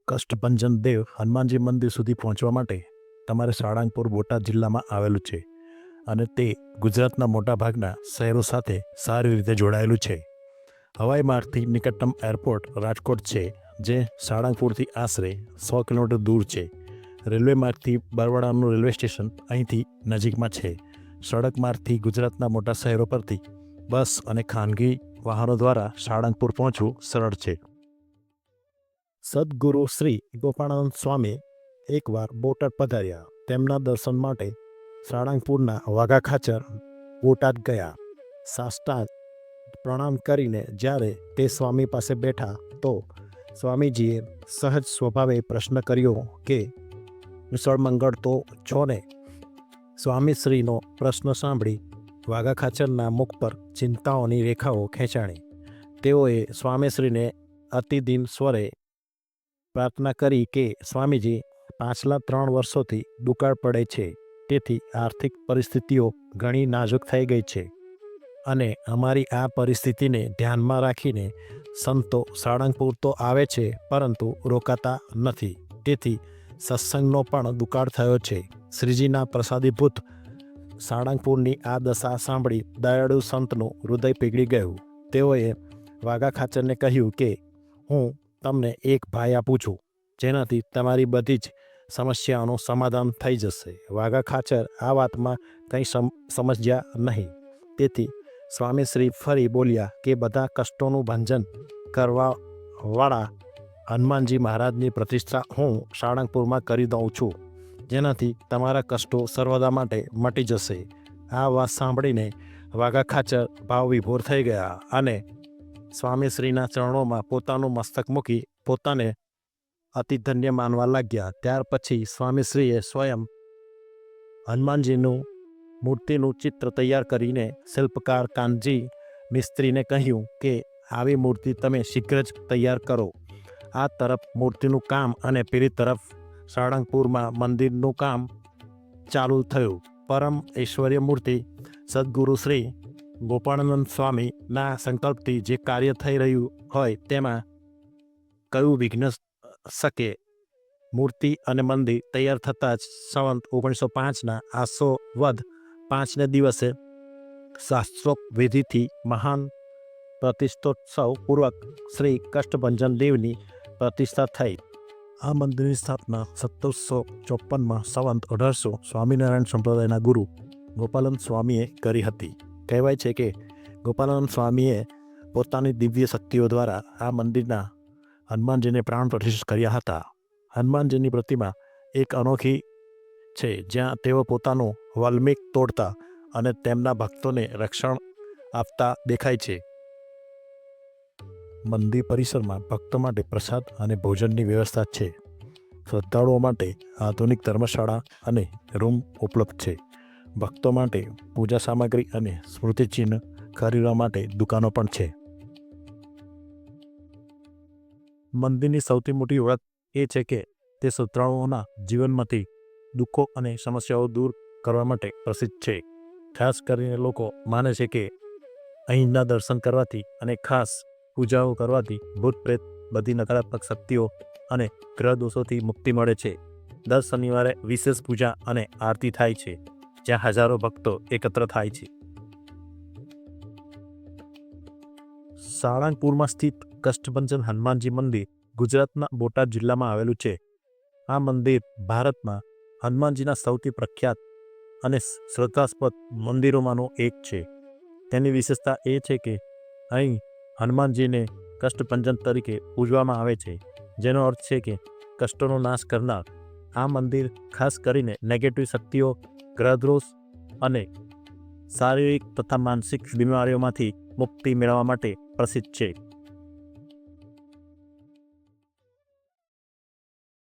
કષ્ટભંજન દેવ હનુમાનજી મંદિર સુધી પહોંચવા માટે તમારે સાળંગપુર બોટાદ જિલ્લામાં આવેલું છે અને તે ગુજરાતના મોટાભાગના શહેરો સાથે સારી રીતે જોડાયેલું છે. હવાઈ માર્ગથી નિકટતમ એરપોર્ટ રાજકોટ છે, જે સાળંગપુરથી આશરે 100 કિલોમીટર દૂર છે. રેલવે માર્ગથી બરવાડાનું રેલવે સ્ટેશન અહીંથી નજીકમાં છે. સડક માર્ગથી ગુજરાતના મોટા શહેરો પરથી બસ અને ખાનગી વાહનો દ્વારા સાળંગપુર પહોંચવું સરળ છે. સદગુરુ શ્રી ગોપાળાનંદ સ્વામી એકવાર બોટાદ પધાર્યા. તેમના દર્શન માટે સાળંગપુરના વાઘા ખાચર બોટાદ ગયા. સાષ્ટાંગ પ્રણામ કરીને જ્યારે તે સ્વામી પાસે બેઠા તો સ્વામીજીએ સહજ સ્વભાવે પ્રશ્ન કર્યો કે કુશળ મંગળ તો છો ને? સ્વામીશ્રીનો પ્રશ્ન સાંભળી વાઘા ખાચરના મુખ પર ચિંતાઓની રેખાઓ ખેંચાણી. તેઓએ સ્વામીશ્રીને અતિદીન સ્વરે પ્રાર્થના કરી કે સ્વામીજી, પાછલા 3 વર્ષોથી દુકાળ પડે છે, તેથી આર્થિક પરિસ્થિતિઓ ઘણી નાજુક થઈ ગઈ છે અને અમારી આ પરિસ્થિતિને ધ્યાનમાં રાખીને સંતો સાળંગપુર તો આવે છે પરંતુ રોકાતા નથી, તેથી સત્સંગનો પણ દુકાળ થયો છે. શ્રીજીના પ્રસાદીભૂત સાળંગપુરની આ દશા સાંભળી દયાળુ સંતનું હૃદય પીગળી ગયું. તેઓએ વાઘા ખાચરને કહ્યું કે હું તમને એક ભાઈ આપું છું, જેનાથી તમારી બધી જ સમસ્યાઓનું સમાધાન થઈ જશે. વાઘા ખાચર આ વાતમાં કંઈ સમજ્યા નહીં, તેથી સ્વામીશ્રી ફરી બોલ્યા કે બધા કષ્ટોનું ભંજન કરવાવાળા હનુમાનજી મહારાજની પ્રતિષ્ઠા હું સાળંગપુરમાં કરી દઉં છું, જેનાથી તમારા કષ્ટો સર્વદા માટે મટી જશે. આ વાત સાંભળીને વાઘા ખાચર ભાવવિભોર થઈ ગયા અને સ્વામીશ્રીના ચરણોમાં પોતાનું મસ્તક મૂકી પોતાને અતિ ધન્ય માનવા લાગ્યા. ત્યાર પછી સ્વામીશ્રીએ સ્વયં હનુમાનજીનું મૂર્તિનું ચિત્ર તૈયાર કરીને શિલ્પકાર કાનજી મિસ્ત્રીને કહ્યું કે આવી મૂર્તિ તમે શીઘ્ર જ તૈયાર કરો. આ તરફ મૂર્તિનું કામ અને પેલી તરફ સાળંગપુરમાં મંદિરનું કામ ચાલુ થયું. પરમ ઐશ્વર્ય મૂર્તિ સદગુરુ શ્રી ગોપાળાનંદ સ્વામીના સંકલ્પથી જે કાર્ય થઈ રહ્યું હોય તેમાં કયું વિઘ્ન શકે? મૂર્તિ અને મંદિર તૈયાર થતાં જ સંવત 1905ના આસો વદ 5ને દિવસે શાસ્ત્રોક્ત વિધિથી મહાન પ્રતિષ્ઠોત્સવ પૂર્વક શ્રી કષ્ટભંજન દેવની પ્રતિષ્ઠા થઈ. આ મંદિરની સ્થાપના 1754માં સંવત 1800 સ્વામિનારાયણ સંપ્રદાયના ગુરુ ગોપાલનંદ સ્વામીએ કરી હતી. કહેવાય છે કે ગોપાલનંદ સ્વામીએ પોતાની દિવ્ય શક્તિઓ દ્વારા આ મંદિરના હનુમાનજીને પ્રાણ પ્રતિષ્ઠિત કર્યા હતા. હનુમાનજીની પ્રતિમા એક અનોખી છે, જ્યાં તેઓ પોતાનું વલ્મીક તોડતા અને તેમના ભક્તોને રક્ષણ આપતા દેખાય છે. મંદિર પરિસરમાં ભક્તો માટે પ્રસાદ અને ભોજનની વ્યવસ્થા છે. શ્રદ્ધાળુઓ માટે આધુનિક ધર્મશાળા અને રૂમ ઉપલબ્ધ છે. ભક્તો માટે પૂજા સામગ્રી અને સ્મૃતિચિહ્ન ખરીદવા માટે દુકાનો પણ છે. મંદિરની સૌથી મોટી ઓળખ એ છે કે તે શ્રદ્ધાળુઓના જીવનમાંથી દુઃખો અને સમસ્યાઓ દૂર કરવા માટે પ્રસિદ્ધ છે. ખાસ કરીને લોકો માને છે કે અહીંના દર્શન કરવાથી અને ખાસ પૂજાઓ કરવાથી ભૂત પ્રેત, બધી નકારાત્મક શક્તિઓ અને ગ્રહ દોષોથી મુક્તિ મળે છે. દર શનિવારે વિશેષ પૂજા અને આરતી થાય છે, જ્યાં હજારો ભક્તો એકત્ર થાય છે. સાળંગપુરમાં સ્થિત કષ્ટભંજન હનુમાનજી મંદિર ગુજરાતના બોટાદ જિલ્લામાં આવેલું છે. આ મંદિર ભારતમાં હનુમાનજીના સૌથી પ્રખ્યાત અને શ્રદ્ધાસ્પદ મંદિરોમાંનું એક છે. તેની વિશેષતા એ છે કે અહીં હનુમાનજીને કષ્ટભંજન તરીકે પૂજવામાં આવે છે, જેનો અર્થ છે કે કષ્ટોનો નાશ કરનાર. આ મંદિર ખાસ કરીને નેગેટિવ શક્તિઓ, ગ્રહદોષ અને શારીરિક તથા માનસિક બીમારીઓમાંથી મુક્તિ મેળવવા માટે પ્રસિદ્ધ છે.